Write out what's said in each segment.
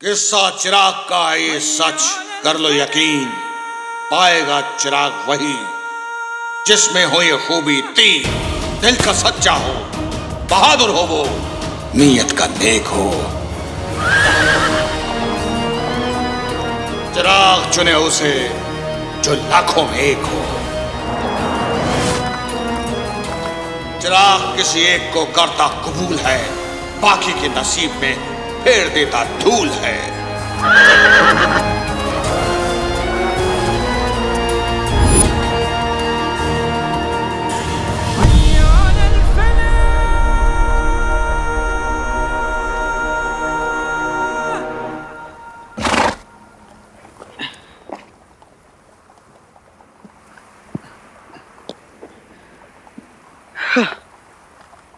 किस्सा चिराग का है ये सच, कर लो यकीन। पाएगा चिराग वही जिसमें हो ये खूबी तीन, दिल का सच्चा हो, बहादुर हो वो, नीयत का नेक हो। चिराग चुने उसे जो लाखों में एक हो। चिराग किसी एक को करता कबूल है, बाकी के नसीब में फेर देता धूल है।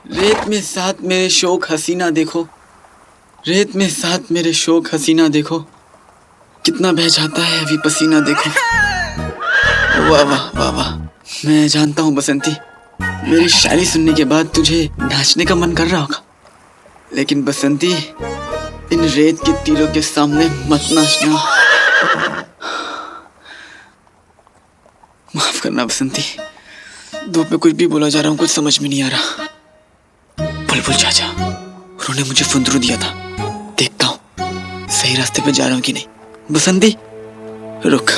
रेत में साथ मेरे शोक हसीना देखो, रेत में साथ मेरे शोक हसीना देखो, कितना बह जाता है अभी पसीना देखो। वाह वाह वाह वाह। मैं जानता हूँ बसंती, मेरी शायरी सुनने के बाद तुझे नाचने का मन कर रहा होगा, लेकिन बसंती इन रेत के तीरों के सामने मत नाचना। माफ करना बसंती, धूप में कुछ भी बोला जा रहा हूँ, कुछ समझ में नहीं आ रहा। बुलबुल चाचा, उन्होंने मुझे फुंदरू दिया था, देखता हूँ सही रास्ते पे जा रहा हूँ कि नहीं। बसंती रुक।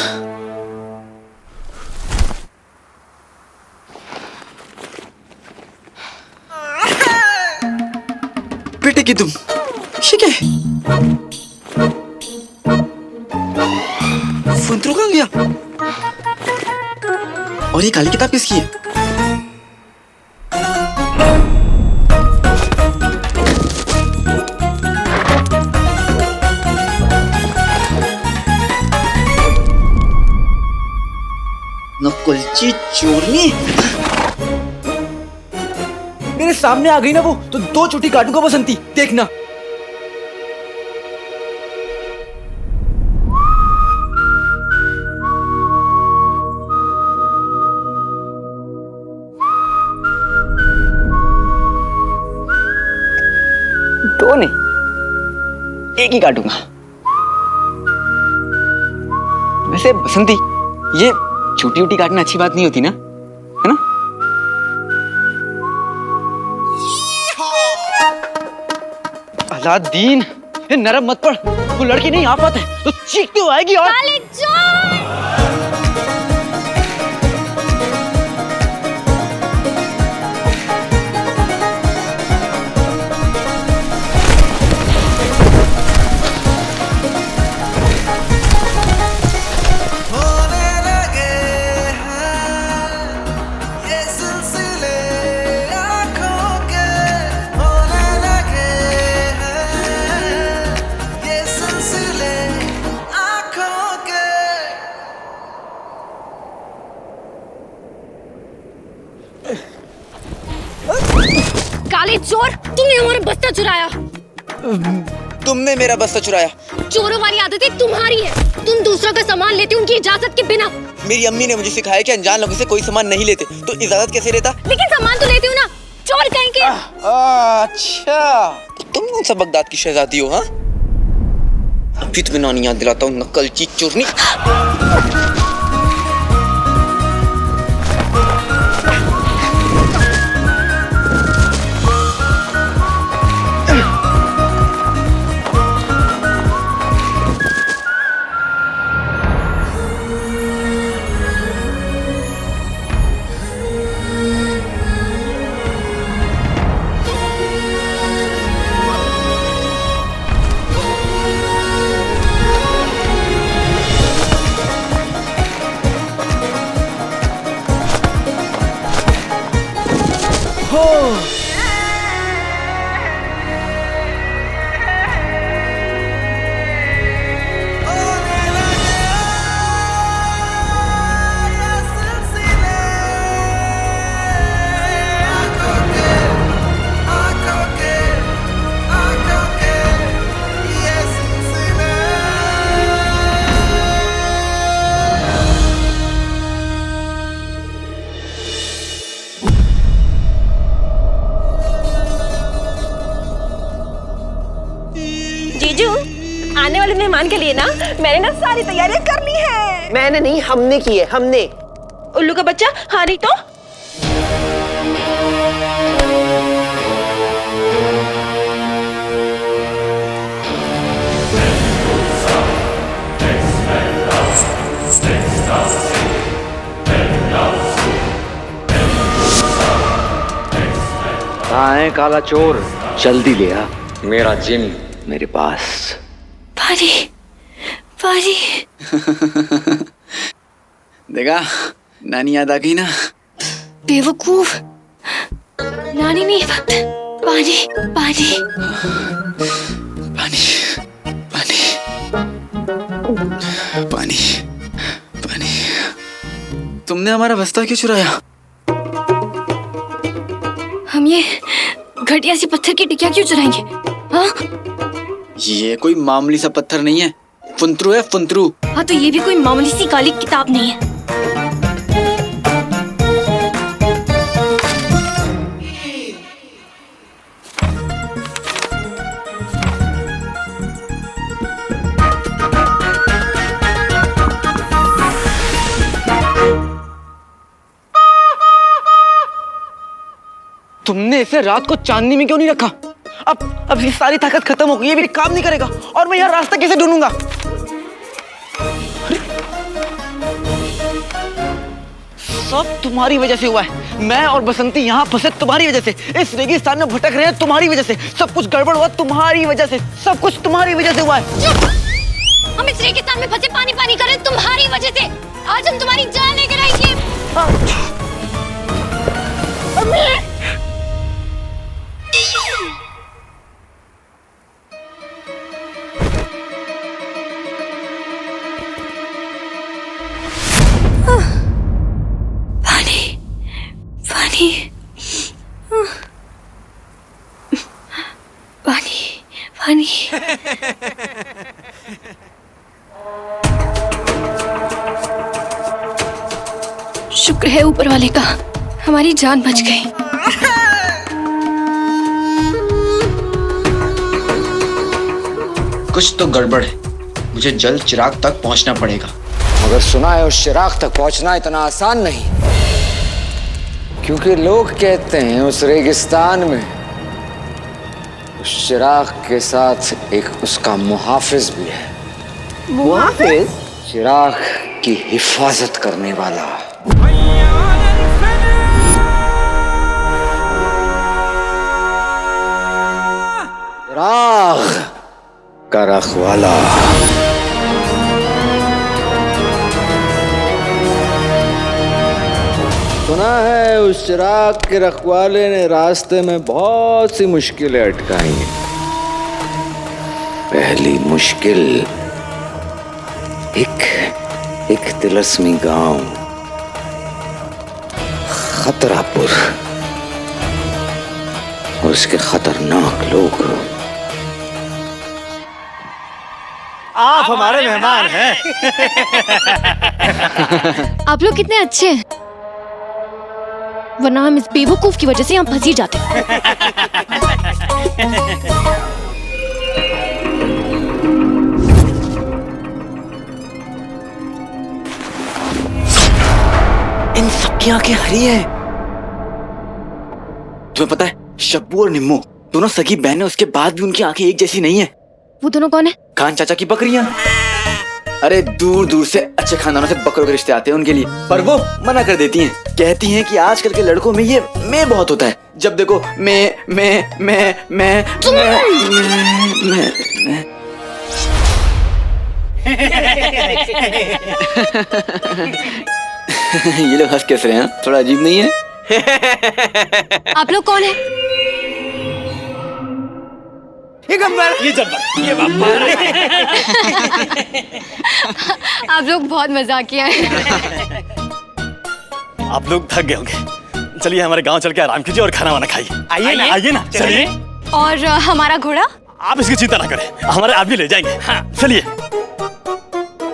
बेटे की तुम ये क्या है? फुंदरू कहाँ गया? और ये काली किताब किसकी है? नकुलची चोरनी मेरे सामने आ गई ना वो, तो दो चोटी काटूंगा बसंती, देखना। दो नहीं, एक ही काटूंगा। वैसे बसंती, ये छोटी छोटी काटना अच्छी बात नहीं होती ना, है ना? अलादीन, ये नरम मत पड़, वो लड़की नहीं आफत है, तो चीखती हुई आएगी। और काले चोर, तुमने हमारा बस्ता चुराया। तुमने मेरा बस्ता चुराया। चोरों वाली आदतें तुम्हारी है, तुम दूसरों का सामान लेते उनकी इजाजत के बिना। मेरी अम्मी ने मुझे सिखाया कि अनजान लोगों से कोई सामान नहीं लेते, तो इजाजत कैसे लेता? लेकिन सामान तो लेते हो ना, चोर कहीं के। अच्छा, तुम कौन सा बगदाद की शहजादी हो? हाँ, अभी तुम्हें नानी याद दिलाता हूँ, नकलची चोरनी। आने वाले मेहमान के लिए ना मैंने ना सारी तैयारियां कर ली है। मैंने नहीं, हमने की है, हमने। उल्लू का बच्चा, हाँ नहीं तो। कहाँ है काला चोर? जल्दी ले आ, मेरा जिन मेरे पास। पारी पारी देखा, नानी याद आ गई ना। बेवकूफ, नानी नहीं, पानी पानी पानी पानी पानी पानी। तुमने हमारा बस्ता क्यों चुराया? हम ये घटिया सी पत्थर की टिकिया क्यों चुराएंगे? हाँ ये कोई मामूली सा पत्थर नहीं है, फुंतरू है, फुंतरू। हाँ, तो ये भी कोई मामूली सी काली किताब नहीं है। तुमने इसे रात को चांदनी में क्यों नहीं रखा? अब ये सारी ताकत खत्म हो गई, ये भी काम नहीं करेगा और मैं यहाँ रास्ता कैसे ढूंढूंगा? सब तुम्हारी वजह से हुआ है। मैं और बसंती यहाँ फंसे तुम्हारी वजह से, इस रेगिस्तान में भटक रहे हैं तुम्हारी वजह से, सब कुछ गड़बड़ हुआ तुम्हारी वजह से, सब कुछ तुम्हारी वजह से हुआ है। हम इस रेगिस्तान में फंसे पानी पानी कर रहे हैं तुम्हारी वजह से। आज हम तुम्हारी जान लेकर आएंगे। पानी पानी पानी पानी। शुक्र है ऊपर वाले का, हमारी जान बच गई। कुछ तो गड़बड़ है, मुझे जल्द चिराग तक पहुंचना पड़ेगा। मगर सुना है उस चिराग तक पहुंचना इतना आसान नहीं, क्योंकि लोग कहते हैं उस रेगिस्तान में उस चिराग के साथ एक उसका मुहाफिज भी है। मुहाफिज? चिराग की हिफाजत करने वाला। चिराग का रखवाला। सुना है उस चिराग के रखवाले ने रास्ते में बहुत सी मुश्किलें अटकाई हैं। पहली मुश्किल एक तिलस्मी गांव खतरापुर और उसके खतरनाक लोग। आप हमारे मेहमान हैं। आप लोग कितने अच्छे हैं, वरना हम इस बेवकूफ की वजह से यहाँ फंस ही जाते। इन सबकी आंखें हरी हैं। तुम्हें पता है, शब्बू और निम्मू दोनों सगी बहनें, उसके बाद भी उनकी आंखें एक जैसी नहीं है। वो दोनों कौन है? खान चाचा की बकरियां। अरे दूर दूर से अच्छे खानदानों से बकरों के रिश्ते आते हैं उनके लिए, पर वो मना कर देती हैं। कहती हैं कि आजकल के लड़कों में ये मैं बहुत होता है। जब देखो मैं ये लोग हंस कैसे रहे हैं? थोड़ा अजीब नहीं है? आप लोग कौन है? ये गब्बर, ये जब्बर, ये बाबर। आप लोग बहुत मजाकिया हैं। आप लोग थक गए होंगे, चलिए हमारे गांव चल के आराम कीजिए और खाना वाना खाइए। आइए ना चलिए। और हमारा घोड़ा? आप इसकी चिंता ना करें, हमारे आदमी ले जाएंगे। हाँ चलिए।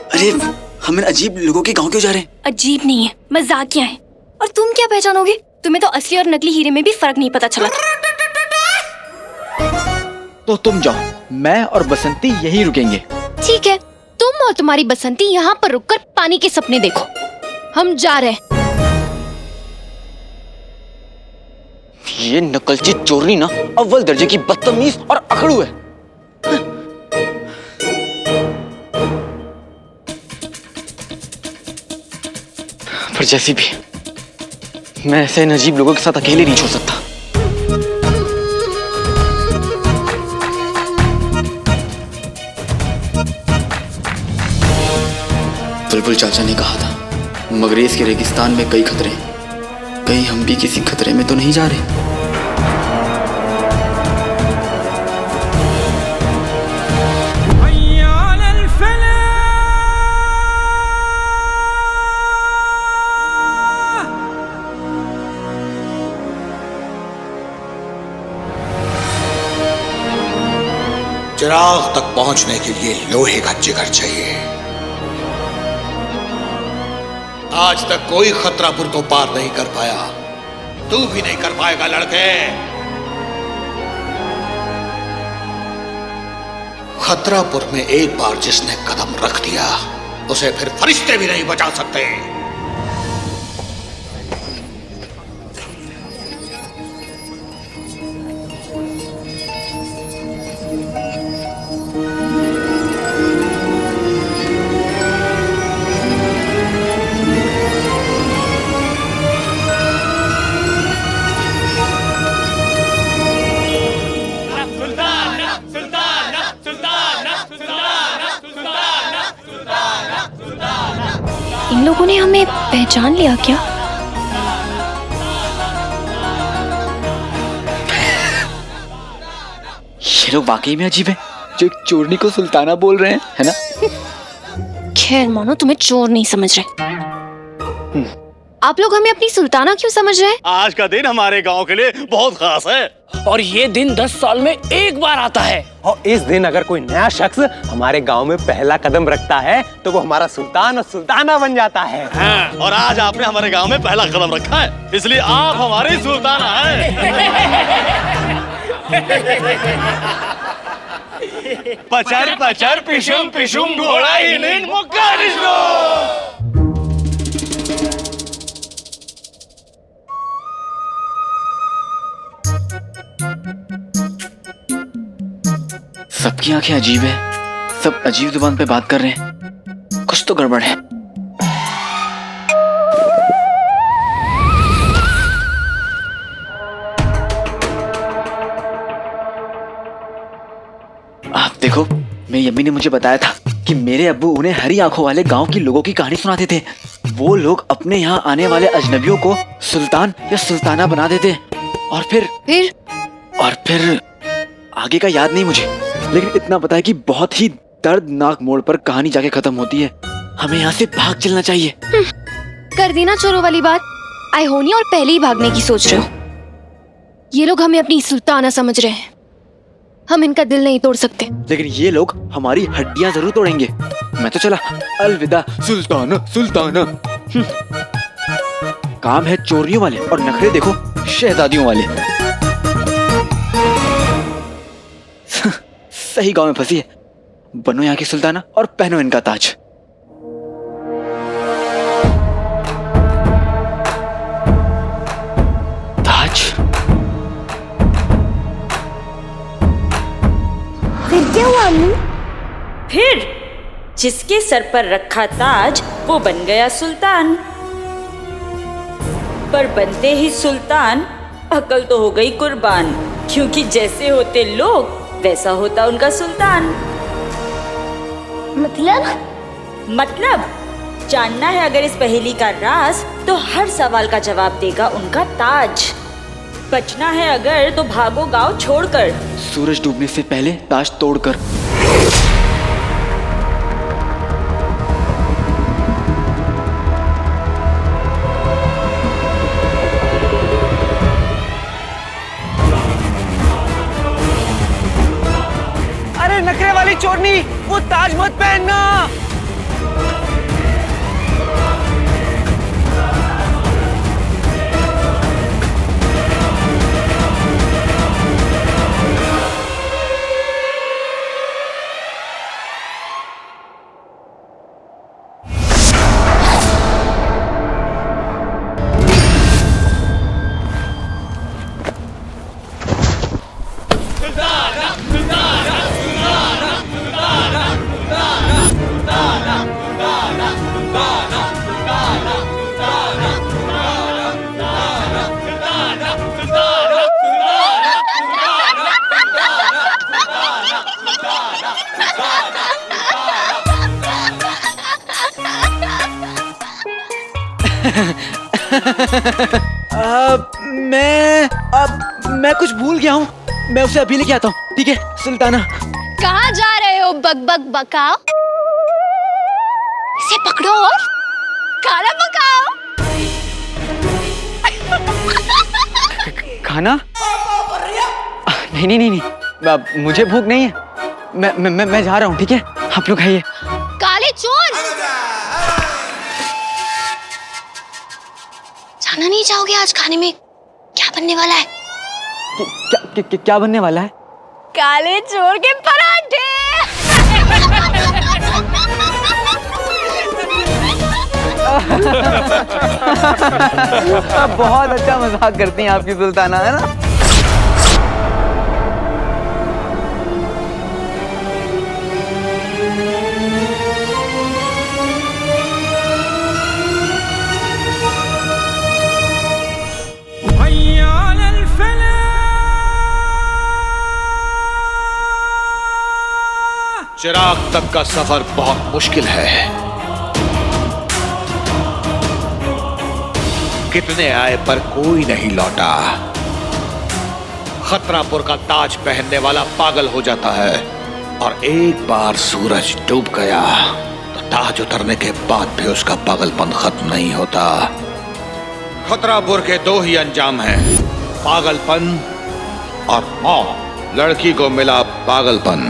अरे हम इन अजीब लोगों के गांव क्यों जा रहे हैं? अजीब नहीं है, मजाकिया है। और तुम क्या पहचानोगे? तुम्हें तो असली और नकली हीरे में भी फर्क नहीं पता चला। तो तुम जाओ, मैं और बसंती यहीं रुकेंगे। ठीक है, तुम और तुम्हारी बसंती यहाँ पर रुककर पानी के सपने देखो। हम जा रहे हैं। ये नकलची चोरनी ना अव्वल दर्जे की बदतमीज और अकड़ू है। पर जैसी भी, मैं ऐसे नजीब लोगों के साथ अकेले नहीं छोड़ सकता। बुलबुल चाचा ने कहा था मगरेज के रेगिस्तान में कई खतरे हैं। कहीं हम भी किसी खतरे में तो नहीं जा रहे। चिराग तक पहुंचने के लिए लोहे का जिगर चाहिए। आज तक कोई खतरापुर को पार नहीं कर पाया, तू भी नहीं कर पाएगा लड़के। खतरापुर में एक बार जिसने कदम रख दिया उसे फिर फरिश्ते भी नहीं बचा सकते। इन लोगों ने हमें पहचान लिया क्या? ये लोग वाकई में अजीब हैं, जो एक चोरनी को सुल्ताना बोल रहे हैं, है ना? खैर मानो तुम्हें चोर नहीं समझ रहे। आप लोग हमें अपनी सुल्ताना क्यों समझ रहे हैं? आज का दिन हमारे गांव के लिए बहुत खास है और ये दिन 10 साल में एक बार आता है। और इस दिन अगर कोई नया शख्स हमारे गांव में पहला कदम रखता है तो वो हमारा सुल्तान और सुल्ताना बन जाता है। हाँ, और आज आपने हमारे गांव में पहला कदम रखा है, इसलिए आप हमारी सुल्ताना हैं। पचर पचर पिशुम पिशुम घोड़ा हिनिन मुक्का निश्नो। सबकी आंखें अजीब है, सब अजीब जुबान पे बात कर रहे हैं। कुछ तो गड़बड़ है। आप देखो, मेरी अम्मी ने मुझे बताया था कि मेरे अब्बू उन्हें हरी आंखों वाले गांव की लोगों की कहानी सुनाते थे। वो लोग अपने यहाँ आने वाले अजनबियों को सुल्तान या सुल्ताना बना देते और फिर आगे का याद नहीं मुझे, लेकिन इतना पता है कि बहुत ही दर्दनाक मोड़ पर कहानी जाके खत्म होती है। हमें यहाँ से भाग चलना चाहिए। कर दी ना चोरों वाली बात। आई होनी और पहले ही भागने की सोच रहे हो। ये लोग हमें अपनी सुल्ताना समझ रहे हैं। हम इनका दिल नहीं तोड़ सकते। लेकिन ये लोग हमारी हड्डियां जरूर तोड़ेंगे। मैं तो चला, अलविदा सुल्ताना सुल्ताना। काम है चोरियों वाले और नखरे देखो शहजादियों वाले। सही गांव में फंसी है। बनो यहाँ की सुल्ताना और पहनो इनका ताज। ताज? फिर क्या हुआ अम्मी? फिर जिसके सर पर रखा ताज वो बन गया सुल्तान। पर बनते ही सुल्तान अकल तो हो गई कुर्बान, क्योंकि जैसे होते लोग वैसा होता उनका सुल्तान। मतलब जानना है अगर इस पहेली का राज तो हर सवाल का जवाब देगा उनका ताज। बचना है अगर तो भागो गांव छोड़कर, सूरज डूबने से पहले ताज तोड़कर। अरे नखरे वाली चोरनी, वो ताज मत पहनना। मैं कुछ भूल गया हूँ। मैं उसे अभी लेके आता हूँ, ठीक है सुल्ताना? कहाँ जा रहे हो बक बक बकाओ? इसे पकड़ो और खाना पकाओ। खाना? नहीं नहीं नहीं नहीं, मुझे भूख नहीं है। मैं जा रहा हूँ, ठीक है? आप लोग खाइए। काले चोर, जाना नहीं चाहोगे? आज खाने में क्या बनने वाला है? क्या बनने वाला है? काले चोर के पराठे। बहुत अच्छा मजाक करती हैं आपकी सुल्ताना, है ना? चिराग तक का सफर बहुत मुश्किल है। कितने आए पर कोई नहीं लौटा। खतरापुर का ताज पहनने वाला पागल हो जाता है और एक बार सूरज डूब गया तो ताज उतरने के बाद भी उसका पागलपन खत्म नहीं होता। खतरापुर के दो ही अंजाम हैं, पागलपन और मौत। लड़की को मिला पागलपन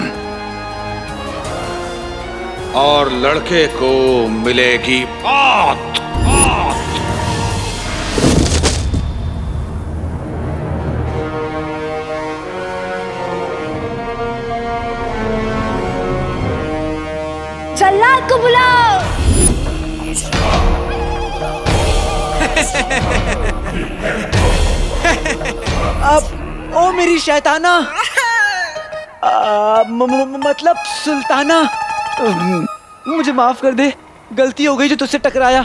और लड़के को मिलेगी मौत। जल्लाद को बुलाओ। अब ओ मेरी शैताना, मतलब सुल्ताना, मुझे माफ कर दे, गलती हो गई जो तुझसे टकराया।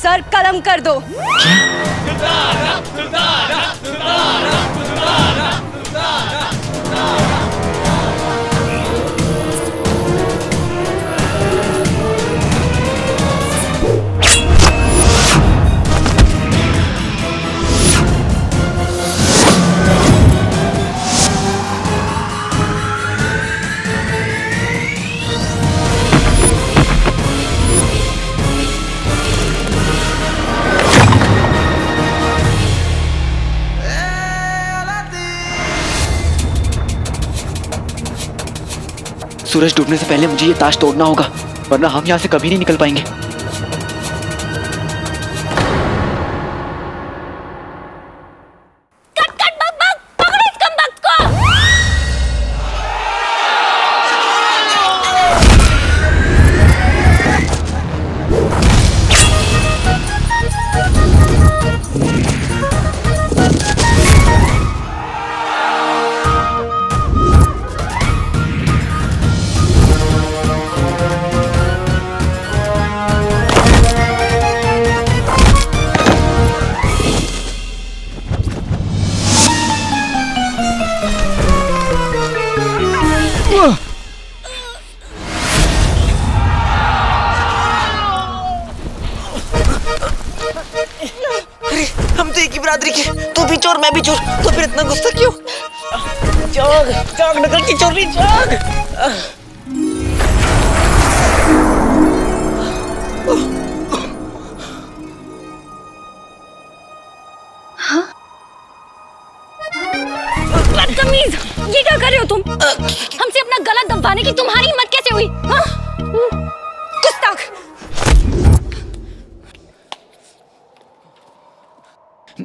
सर कलम कर दो। सूरज डूबने से पहले मुझे ये ताज तोड़ना होगा, वरना हम यहाँ से कभी नहीं निकल पाएंगे। कट कट बक बक, पकड़ो इस कमबख्त को। हम तो एक ही बिरादरी के, तू भी चोर मैं भी चोर, तो फिर इतना गुस्सा क्यों? जाग जाग नकल की चोरी, जाग। बदतमीज, ये क्या कर रहे हो तुम? हमसे अपना गला दबाने की तुम्हारी हिम्मत कैसे हुई? हाँ? गुस्ताख।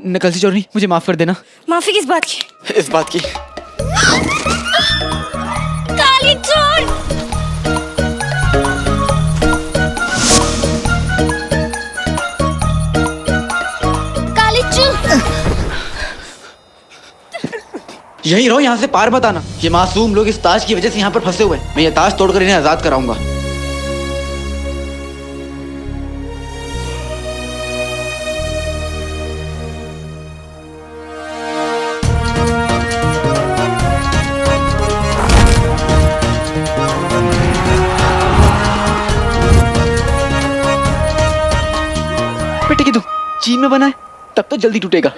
नकलची चोरनी, मुझे माफ कर देना। माफी किस बात की? इस बात की। काली चोर! काली चोर! यहीं रहो, यहाँ से पार मत आना। ये मासूम लोग इस ताज की वजह से यहाँ पर फंसे हुए हैं। मैं ये ताज तोड़कर इन्हें आजाद कराऊंगा। में बना है, तब तो जल्दी टूटेगा।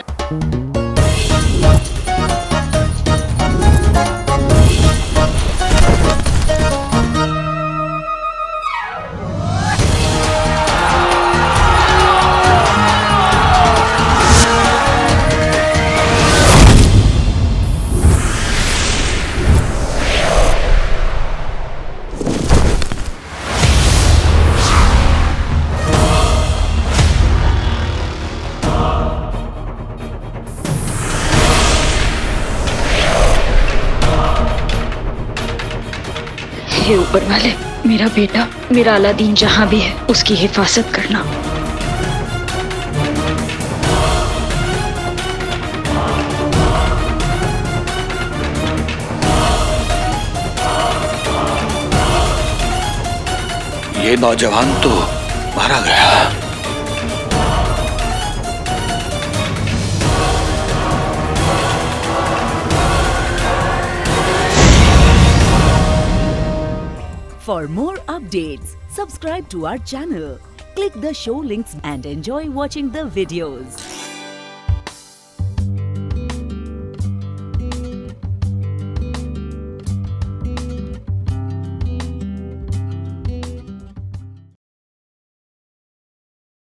हे ऊपर वाले, मेरा बेटा, मेरा अलादीन जहाँ भी है उसकी हिफाजत करना। ये नौजवान तो मारा गया। For more updates, subscribe to our channel, click the show links and enjoy watching the videos.